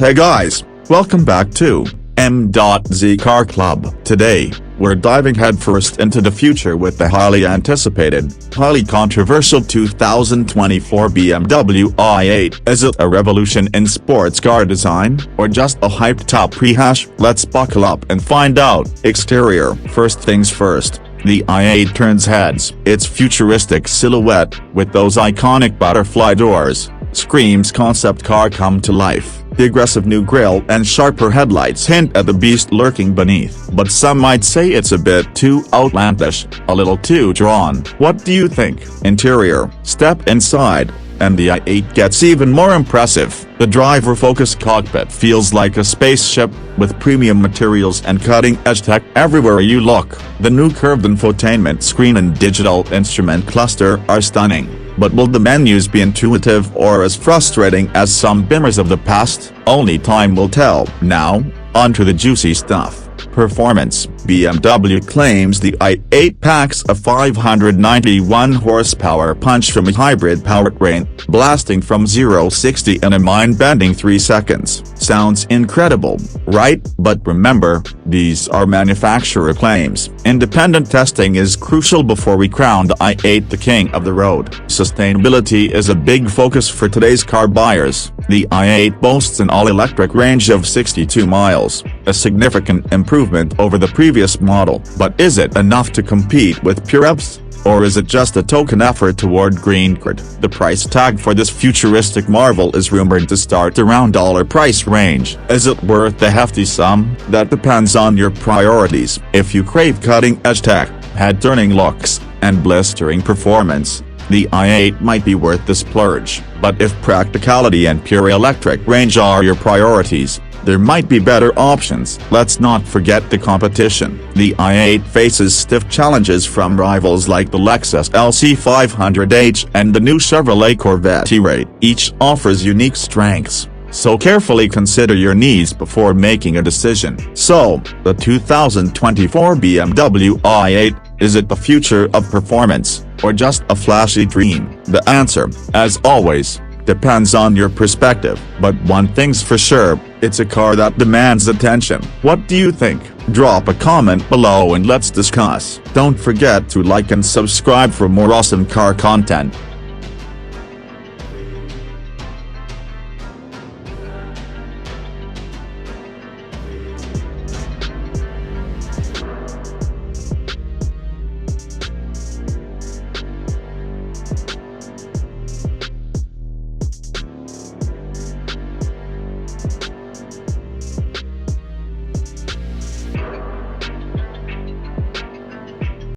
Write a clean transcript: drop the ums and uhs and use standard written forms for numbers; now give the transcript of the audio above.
Hey guys, welcome back to M.Z Car Club. Today, we're diving headfirst into the future with the highly anticipated, highly controversial 2024 BMW i8. Is it a revolution in sports car design, or just a hyped-up rehash? Let's buckle up and find out. Exterior. First things first. The i8 turns heads. Its futuristic silhouette, with those iconic butterfly doors, screams concept car come to life. The aggressive new grille and sharper headlights hint at the beast lurking beneath. But some might say it's a bit too outlandish, a little too drawn. What do you think? Interior. Step inside, and the i8 gets even more impressive. The driver-focused cockpit feels like a spaceship, with premium materials and cutting-edge tech everywhere you look. The new curved infotainment screen and digital instrument cluster are stunning. But will the menus be intuitive or as frustrating as some bimmers of the past? Only time will tell. Now, onto the juicy stuff. Performance. BMW claims the i8 packs a 591 horsepower punch from a hybrid powertrain, blasting from 0-60 in a mind-bending 3 seconds. Sounds incredible, right? But remember, these are manufacturer claims. Independent testing is crucial before we crown the i8 the king of the road. Sustainability is a big focus for today's car buyers. The i8 boasts an all-electric range of 62 miles, a significant improvement over the previous model. But is it enough to compete with pure EVs? Or is it just a token effort toward green card? The price tag for this futuristic marvel is rumored to start around $1 price range. Is it worth the hefty sum? That depends on your priorities. If you crave cutting-edge tech, head-turning looks, and blistering performance, the i8 might be worth the splurge. But if practicality and pure electric range are your priorities, there might be better options. Let's not forget the competition. The i8 faces stiff challenges from rivals like the Lexus LC500H and the new Chevrolet Corvette E-Rate. Each offers unique strengths, so carefully consider your needs before making a decision. So, the 2024 BMW i8, is it the future of performance, or just a flashy dream? The answer, as always, depends on your perspective. But one thing's for sure, it's a car that demands attention. What do you think? Drop a comment below and let's discuss. Don't forget to like and subscribe for more awesome car content.